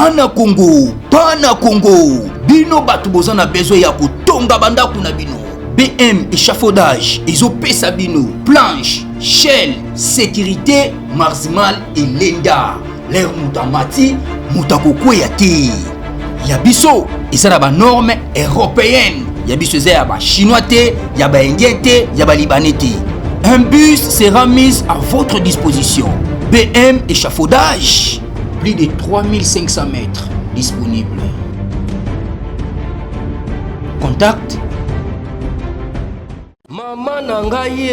Bana Congo, bino batu bozana besoin ya kotonga bandaku na bino. BM échafaudage, ezopesa bino, planche, shell, sécurité, maximal et lenda. L'air mutamati, mutakokweya te. Ya biso, ezala ba norme européenne. Ya biso ezala ba chinois te, ya ba indien te, ya ba libanais te. Un bus sera mis à votre disposition. BM échafaudage, plus de 3500 mètres disponibles. Contact Maman Nangaye,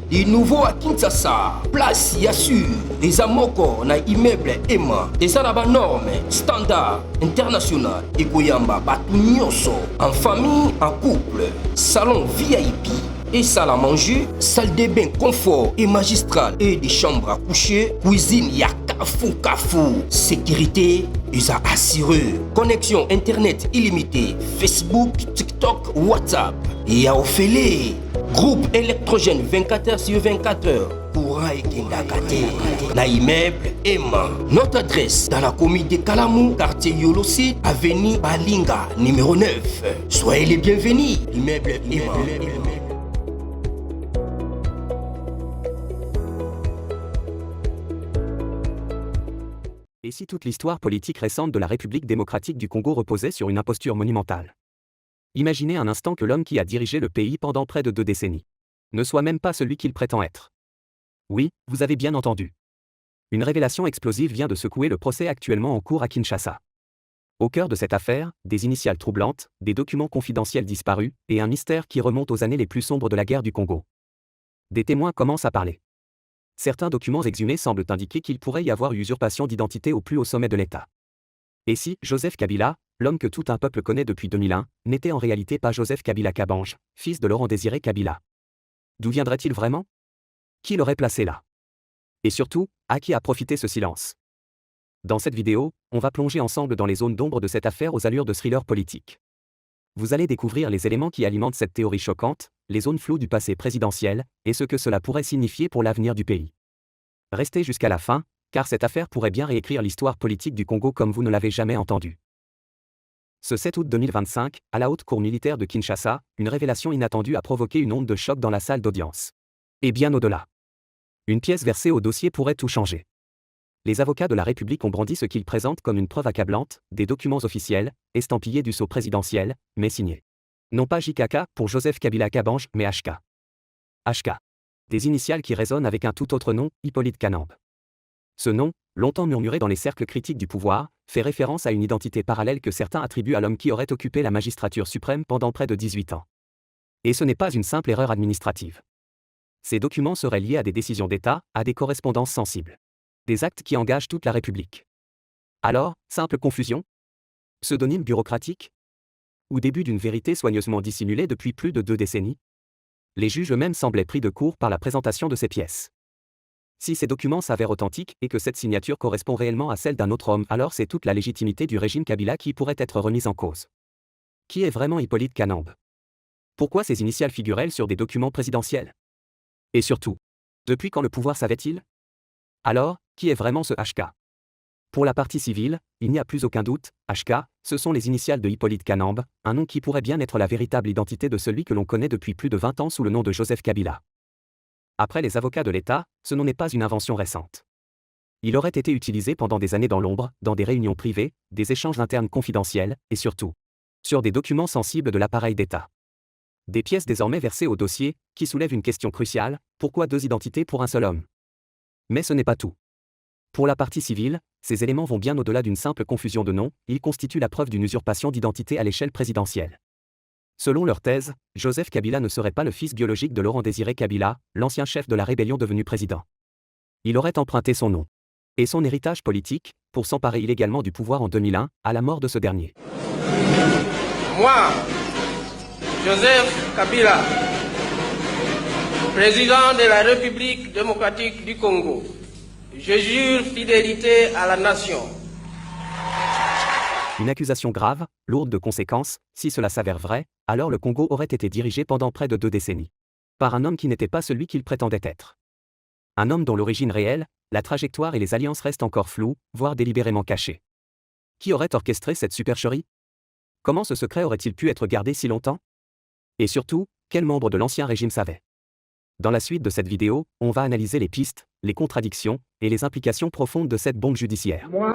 du nouveau à Kinshasa, place Yassur, des amoko na immeuble Emma, des arabes normes, standard, international, et Koyamba, Batunyoso, en famille, en couple, salon VIP, et salle à manger, salle de bain confort et magistral, et des chambres à coucher, cuisine Kafou, sécurité, ils a assuré, connexion internet illimitée, Facebook, TikTok, WhatsApp, et à Ophélie, groupe électrogène 24h/24h, courant et Kindakate, na immeuble Emma. Notre adresse dans la commune de Kalamou, quartier Yolosi, avenue Balinga, numéro 9. Soyez les bienvenus, immeuble Emma. Et si toute l'histoire politique récente de la République démocratique du Congo reposait sur une imposture monumentale? Imaginez un instant que l'homme qui a dirigé le pays pendant près de 2 décennies ne soit même pas celui qu'il prétend être. Oui, vous avez bien entendu. Une révélation explosive vient de secouer le procès actuellement en cours à Kinshasa. Au cœur de cette affaire, des initiales troublantes, des documents confidentiels disparus, et un mystère qui remonte aux années les plus sombres de la guerre du Congo. Des témoins commencent à parler. Certains documents exhumés semblent indiquer qu'il pourrait y avoir usurpation d'identité au plus haut sommet de l'État. Et si Joseph Kabila, l'homme que tout un peuple connaît depuis 2001, n'était en réalité pas Joseph Kabila Kabange, fils de Laurent-Désiré Kabila? D'où viendrait-il vraiment? Qui l'aurait placé là? Et surtout, à qui a profité ce silence? Dans cette vidéo, on va plonger ensemble dans les zones d'ombre de cette affaire aux allures de thriller politique. Vous allez découvrir les éléments qui alimentent cette théorie choquante, les zones floues du passé présidentiel, et ce que cela pourrait signifier pour l'avenir du pays. Restez jusqu'à la fin, car cette affaire pourrait bien réécrire l'histoire politique du Congo comme vous ne l'avez jamais entendu. Ce 7 août 2025, à la haute cour militaire de Kinshasa, une révélation inattendue a provoqué une onde de choc dans la salle d'audience. Et bien au-delà. Une pièce versée au dossier pourrait tout changer. Les avocats de la République ont brandi ce qu'ils présentent comme une preuve accablante, des documents officiels, estampillés du sceau présidentiel, mais signés. Non pas JKK pour Joseph Kabila Kabange, mais HK. HK. Des initiales qui résonnent avec un tout autre nom, Hippolyte Kanambe. Ce nom, longtemps murmuré dans les cercles critiques du pouvoir, fait référence à une identité parallèle que certains attribuent à l'homme qui aurait occupé la magistrature suprême pendant près de 18 ans. Et ce n'est pas une simple erreur administrative. Ces documents seraient liés à des décisions d'État, à des correspondances sensibles. Des actes qui engagent toute la République. Alors, simple confusion? Pseudonyme bureaucratique? Ou début d'une vérité soigneusement dissimulée depuis plus de 2 décennies? Les juges eux-mêmes semblaient pris de court par la présentation de ces pièces. Si ces documents s'avèrent authentiques et que cette signature correspond réellement à celle d'un autre homme, alors c'est toute la légitimité du régime Kabila qui pourrait être remise en cause. Qui est vraiment Hippolyte Kanambe? Pourquoi ces initiales figurent-elles sur des documents présidentiels? Et surtout, depuis quand le pouvoir savait-il? Alors, qui est vraiment ce HK? Pour la partie civile, il n'y a plus aucun doute, HK, ce sont les initiales de Hippolyte Kanambe, un nom qui pourrait bien être la véritable identité de celui que l'on connaît depuis plus de 20 ans sous le nom de Joseph Kabila. Après les avocats de l'État, ce nom n'est pas une invention récente. Il aurait été utilisé pendant des années dans l'ombre, dans des réunions privées, des échanges internes confidentiels, et surtout, sur des documents sensibles de l'appareil d'État. Des pièces désormais versées au dossier, qui soulèvent une question cruciale, pourquoi 2 identités pour un seul homme? Mais ce n'est pas tout. Pour la partie civile, ces éléments vont bien au-delà d'une simple confusion de nom, ils constituent la preuve d'une usurpation d'identité à l'échelle présidentielle. Selon leur thèse, Joseph Kabila ne serait pas le fils biologique de Laurent-Désiré Kabila, l'ancien chef de la rébellion devenu président. Il aurait emprunté son nom et son héritage politique pour s'emparer illégalement du pouvoir en 2001, à la mort de ce dernier. Moi, Joseph Kabila, président de la République démocratique du Congo, je jure fidélité à la nation. Une accusation grave, lourde de conséquences, si cela s'avère vrai, alors le Congo aurait été dirigé pendant près de 2 décennies. Par un homme qui n'était pas celui qu'il prétendait être. Un homme dont l'origine réelle, la trajectoire et les alliances restent encore floues, voire délibérément cachées. Qui aurait orchestré cette supercherie? Comment ce secret aurait-il pu être gardé si longtemps? Et surtout, quel membre de l'ancien régime savait? Dans la suite de cette vidéo, on va analyser les pistes, les contradictions et les implications profondes de cette bombe judiciaire. Moi,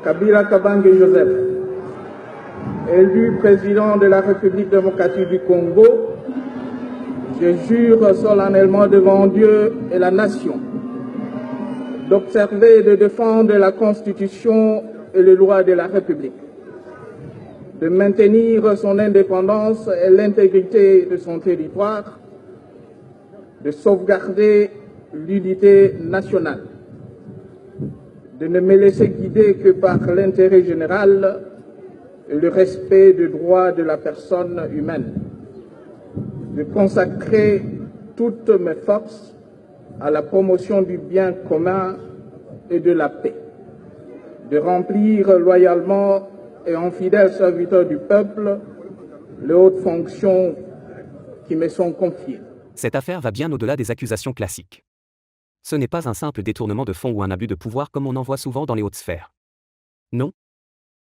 Kabila Kabange Joseph, élu président de la République démocratique du Congo, je jure solennellement devant Dieu et la nation d'observer et de défendre la Constitution et les lois de la République, de maintenir son indépendance et l'intégrité de son territoire, de sauvegarder l'unité nationale, de ne me laisser guider que par l'intérêt général et le respect des droits de la personne humaine, de consacrer toutes mes forces à la promotion du bien commun et de la paix, de remplir loyalement et en fidèle serviteur du peuple les hautes fonctions qui me sont confiées. Cette affaire va bien au-delà des accusations classiques. Ce n'est pas un simple détournement de fonds ou un abus de pouvoir comme on en voit souvent dans les hautes sphères. Non.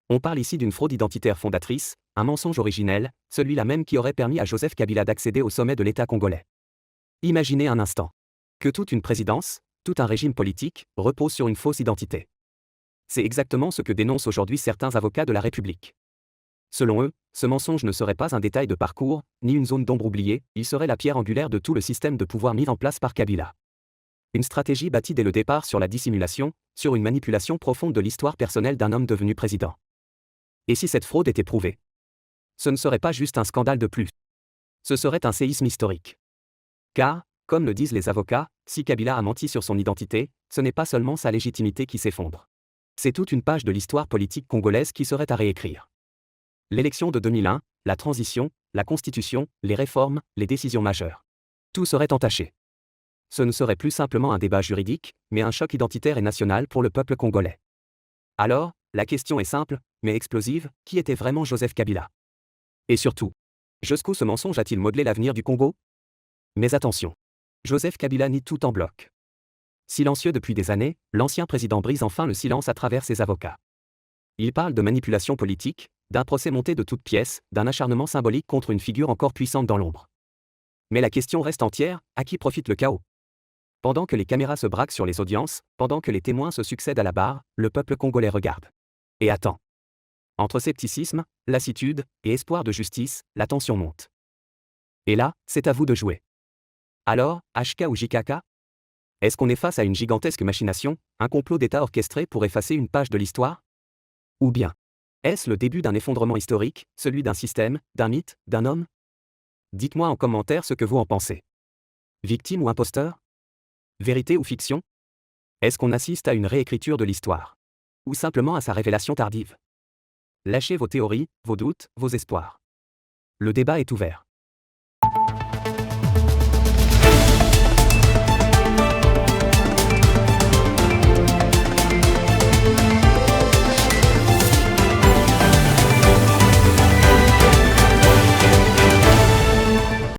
On parle ici d'une fraude identitaire fondatrice, un mensonge originel, celui-là même qui aurait permis à Joseph Kabila d'accéder au sommet de l'État congolais. Imaginez un instant que toute une présidence, tout un régime politique, repose sur une fausse identité. C'est exactement ce que dénoncent aujourd'hui certains avocats de la République. Selon eux, ce mensonge ne serait pas un détail de parcours, ni une zone d'ombre oubliée, il serait la pierre angulaire de tout le système de pouvoir mis en place par Kabila. Une stratégie bâtie dès le départ sur la dissimulation, sur une manipulation profonde de l'histoire personnelle d'un homme devenu président. Et si cette fraude était prouvée? Ce ne serait pas juste un scandale de plus. Ce serait un séisme historique. Car, comme le disent les avocats, si Kabila a menti sur son identité, ce n'est pas seulement sa légitimité qui s'effondre. C'est toute une page de l'histoire politique congolaise qui serait à réécrire. L'élection de 2001, la transition, la constitution, les réformes, les décisions majeures. Tout serait entaché. Ce ne serait plus simplement un débat juridique, mais un choc identitaire et national pour le peuple congolais. Alors, la question est simple, mais explosive, qui était vraiment Joseph Kabila? Et surtout, jusqu'où ce mensonge a-t-il modelé l'avenir du Congo? Mais attention, Joseph Kabila nie tout en bloc. Silencieux depuis des années, l'ancien président brise enfin le silence à travers ses avocats. Il parle de manipulation politique, d'un procès monté de toutes pièces, d'un acharnement symbolique contre une figure encore puissante dans l'ombre. Mais la question reste entière, à qui profite le chaos? Pendant que les caméras se braquent sur les audiences, pendant que les témoins se succèdent à la barre, le peuple congolais regarde. Et attend. Entre scepticisme, lassitude et espoir de justice, la tension monte. Et là, c'est à vous de jouer. Alors, HK ou JKK? Est-ce qu'on est face à une gigantesque machination, un complot d'État orchestré pour effacer une page de l'histoire? Ou bien, est-ce le début d'un effondrement historique, celui d'un système, d'un mythe, d'un homme? Dites-moi en commentaire ce que vous en pensez. Victime ou imposteur? Vérité ou fiction? Est-ce qu'on assiste à une réécriture de l'histoire? Ou simplement à sa révélation tardive? Lâchez vos théories, vos doutes, vos espoirs. Le débat est ouvert.